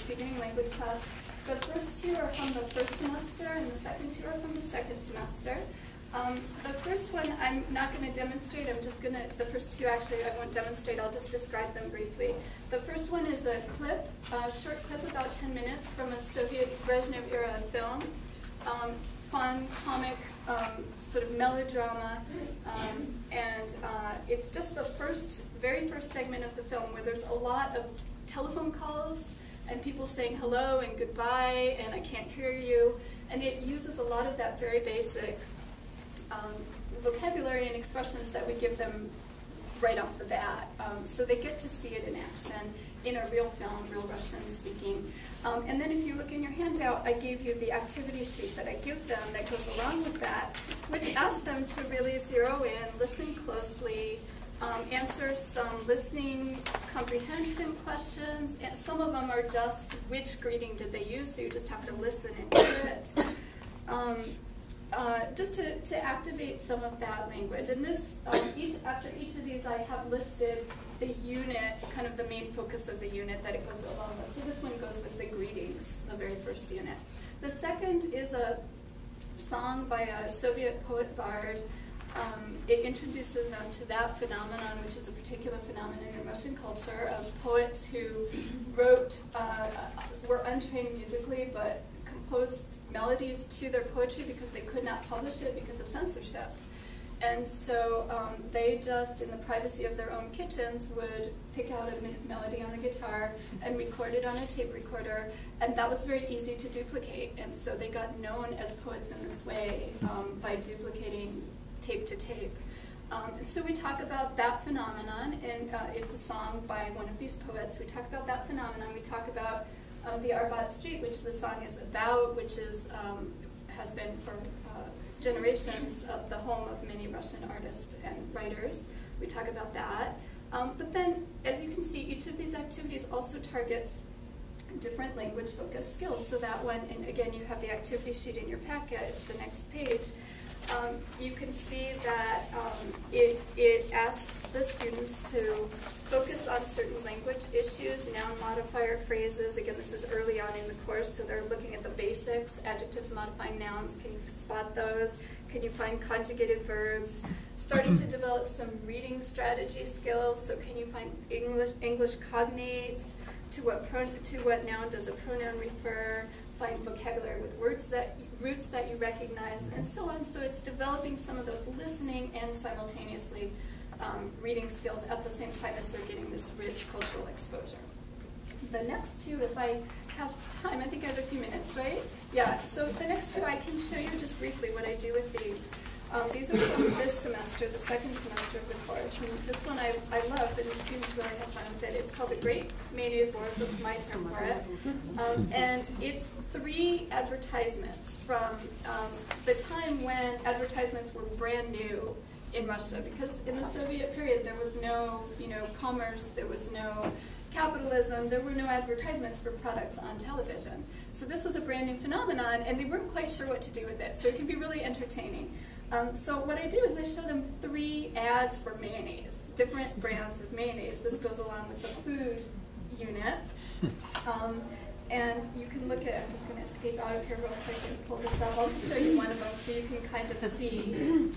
beginning language class. The first two are from the first semester, and the second two are from the second semester. The first one I'm not going to demonstrate. I'm just going to, the first two actually I won't demonstrate. I'll just describe them briefly. The first one is a clip, a short clip about 10 minutes from a Soviet Brezhnev era film. Fun, comic, sort of melodrama, and it's just the very first segment of the film where there's a lot of telephone calls and people saying hello and goodbye and I can't hear you, and it uses a lot of that very basic vocabulary and expressions that we give them right off the bat. So they get to see it in action in a real film, real Russian speaking. And then if you look in your handout, I gave you the activity sheet that I give them that goes along with that, which asks them to really zero in, listen closely, answer some listening comprehension questions. And some of them are just which greeting did they use, so you just have to listen and hear it. Just to activate some of that language. And this, after each of these, I have listed the unit, kind of the main focus of the unit that it goes along with. So this one goes with the greetings, the very first unit. The second is a song by a Soviet poet bard. It introduces them to that phenomenon, which is a particular phenomenon in Russian culture of poets who wrote, were untrained musically, but composed melodies to their poetry because they could not publish it because of censorship. And so they just, in the privacy of their own kitchens, would pick out a melody on the guitar and record it on a tape recorder, and that was very easy to duplicate. And so they got known as poets in this way by duplicating tape to tape. And so we talk about that phenomenon, and it's a song by one of these poets. We talk about that phenomenon. We talk about the Arbat Street, which the song is about, which is has been for generations of the home of many Russian artists and writers. We talk about that. But then, as you can see, each of these activities also targets different language-focused skills. So that one, and again, you have the activity sheet in your packet, it's the next page. You can see that it asks the students to focus on certain language issues, noun modifier phrases. Again, this is early on in the course, so they're looking at the basics, adjectives modifying nouns. Can you spot those? Can you find conjugated verbs? Starting to develop some reading strategy skills. So can you find English cognates? To what noun does a pronoun refer? Find vocabulary with roots that you recognize, and so on. So it's developing some of those listening and simultaneously reading skills at the same time as they're getting this rich cultural exposure. The next two, if I have time, I think I have a few minutes, right? Yeah, so the next two I can show you just briefly what I do with these. These are from this semester, the second semester of the course. And this one I love, and the students really have fun with it. It's called The Great Mayonnaise Wars, that's my term for it. And it's 3 advertisements from the time when advertisements were brand new in Russia. Because in the Soviet period, there was no, commerce, there was no capitalism, there were no advertisements for products on television. So this was a brand new phenomenon, and they weren't quite sure what to do with it. So it can be really entertaining. So what I do is I show them 3 ads for mayonnaise, different brands of mayonnaise. This goes along with the food unit. And you can look at, I'm just going to escape out of here real quick and pull this up. I'll just show you one of them so you can kind of see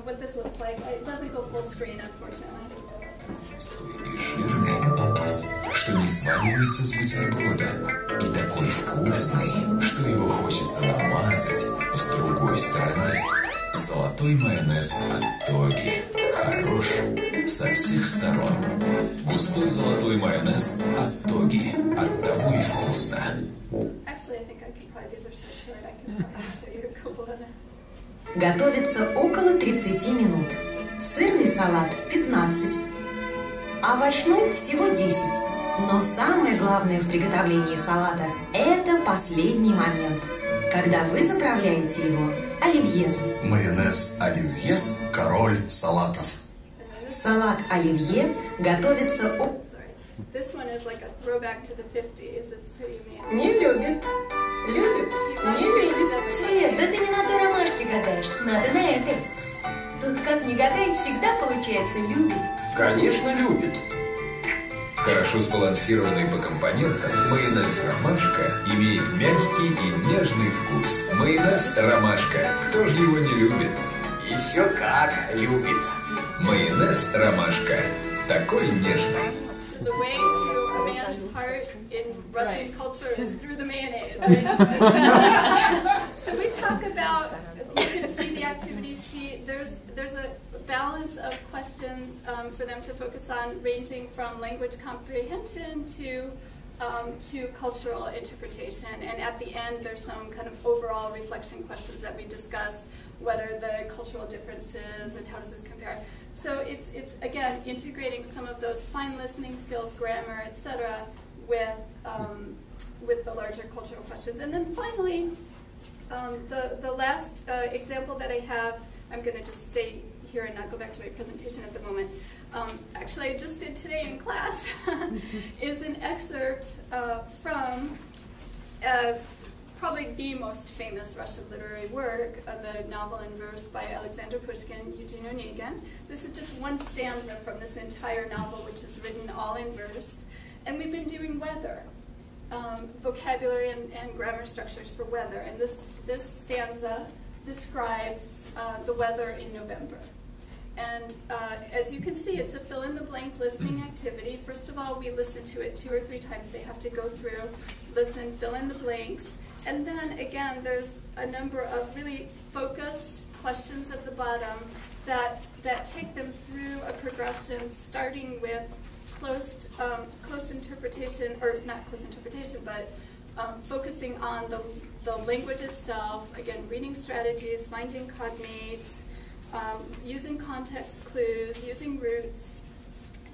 what this looks like. It doesn't go full screen, unfortunately. Что не сваливается с бутерброда, и такой вкусный, что его хочется намазать с другой стороны. Золотой майонез от Тоги. Хорош со всех сторон. Густой золотой майонез от Тоги. Оттого и вкусно. Actually, I think I can probably, these are so short, I can probably show you a couple of them. Готовится около 30 минут. Сырный салат 15. Овощной всего 10. Но самое главное в приготовлении салата – это последний момент, когда вы заправляете его оливьезом. Майонез оливьез – король салатов. Салат оливье готовится... This one is like a throwback to the 50s. It's pretty amazing. Не любит. Любит. Не любит. Свет, да ты не на той ромашке гадаешь, надо на этой. Тут как ни гадай, всегда получается любит. Конечно, любит. Хорошо сбалансированный по компонентам, майонез «Ромашка» имеет мягкий и нежный вкус. Майонез «Ромашка». Кто же его не любит? Еще как любит. Майонез «Ромашка». Такой нежный. The way to a man's heart in Russian culture is through the mayonnaise. Right? So we talk about, you can see the activity sheet, there's a balance of questions for them to focus on, ranging from language comprehension to cultural interpretation. And at the end, there's some kind of overall reflection questions that we discuss, what are the cultural differences and how does this compare. So it's again, integrating some of those fine listening skills, grammar, etc., with the larger cultural questions. And then finally, the last example that I have, I'm going to just stay here and not go back to my presentation at the moment. Actually, I just did today in class, is an excerpt from probably the most famous Russian literary work, the novel in verse by Alexander Pushkin, Eugene Onegin. This is just one stanza from this entire novel, which is written all in verse. And we've been doing weather, vocabulary and grammar structures for weather. And this stanza describes the weather in November. And as you can see, it's a fill-in-the-blank listening activity. First of all, we listen to it 2 or 3 times. They have to go through, listen, fill in the blanks. And then, again, there's a number of really focused questions at the bottom that take them through a progression, starting with close interpretation, or not close interpretation, but focusing on the language itself, again, reading strategies, finding cognates, using context clues, using roots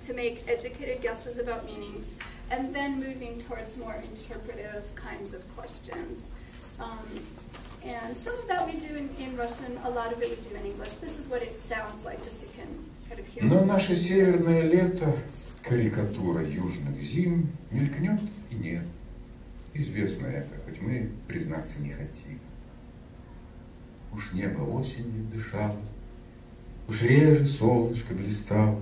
to make educated guesses about meanings, and then moving towards more interpretive kinds of questions. And some of that we do in Russian, a lot of it we do in English. This is what it sounds like, just so you can kind of hear. Но наше северное лето, карикатура южных зим, мелькнет и нет. Известно это, хоть мы признаться не хотим. Уж небо осенью дышало, уж реже солнышко блистало,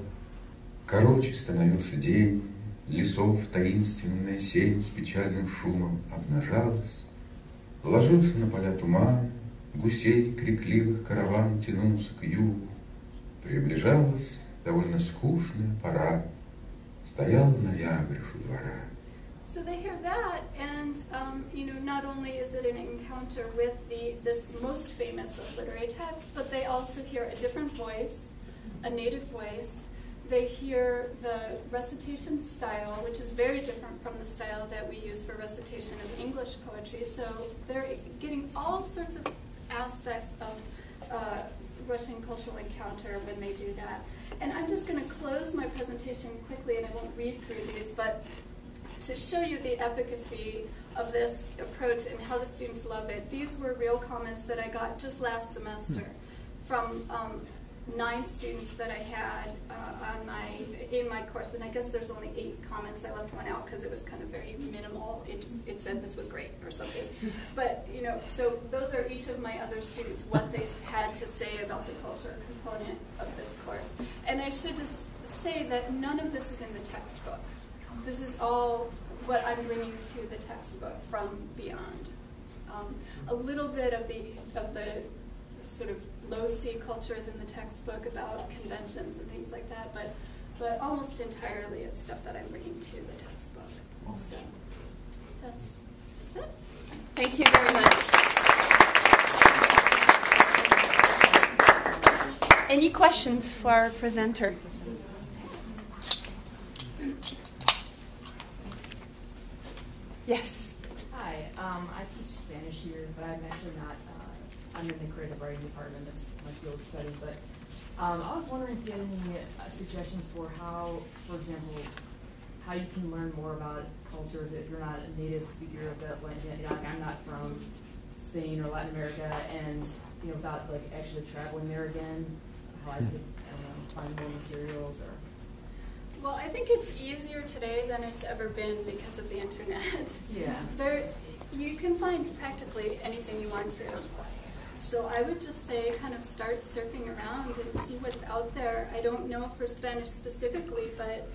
короче становился день, лесов таинственная сень с печальным шумом обнажалась, ложился на поля туман, гусей крикливых караван тянулся к югу, приближалась довольно скучная пора, стоял ноябрь у двора. So they hear that, and not only is it an encounter with this most famous of literary texts, but they also hear a different voice, a native voice. They hear the recitation style, which is very different from the style that we use for recitation of English poetry. So they're getting all sorts of aspects of Russian cultural encounter when they do that. And I'm just going to close my presentation quickly, and I won't read through these, but to show you the efficacy of this approach and how the students love it. These were real comments that I got just last semester from 9 students that I had in my course, and I guess there's only 8 comments. I left one out because it was kind of very minimal. It said this was great or something. But so those are each of my other students, what they had to say about the culture component of this course. And I should just say that none of this is in the textbook. This is all what I'm bringing to the textbook from beyond. A little bit of the sort of low-C cultures in the textbook about conventions and things like that, but almost entirely it's stuff that I'm bringing to the textbook. So that's it. Thank you very much. Any questions for our presenter? Yes. Hi, I teach Spanish here, but I'm actually not, I'm in the creative writing department, that's my field of study, but I was wondering if you had any suggestions for how, for example, how you can learn more about cultures if you're not a native speaker of that language. Like I'm not from Spain or Latin America, and without like actually traveling there again, how I could, find more materials or. Well, I think it's easier today than it's ever been because of the internet. Yeah. You can find practically anything you want to. So I would just say kind of start surfing around and see what's out there. I don't know for Spanish specifically, but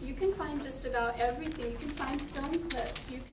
you can find just about everything. You can find film clips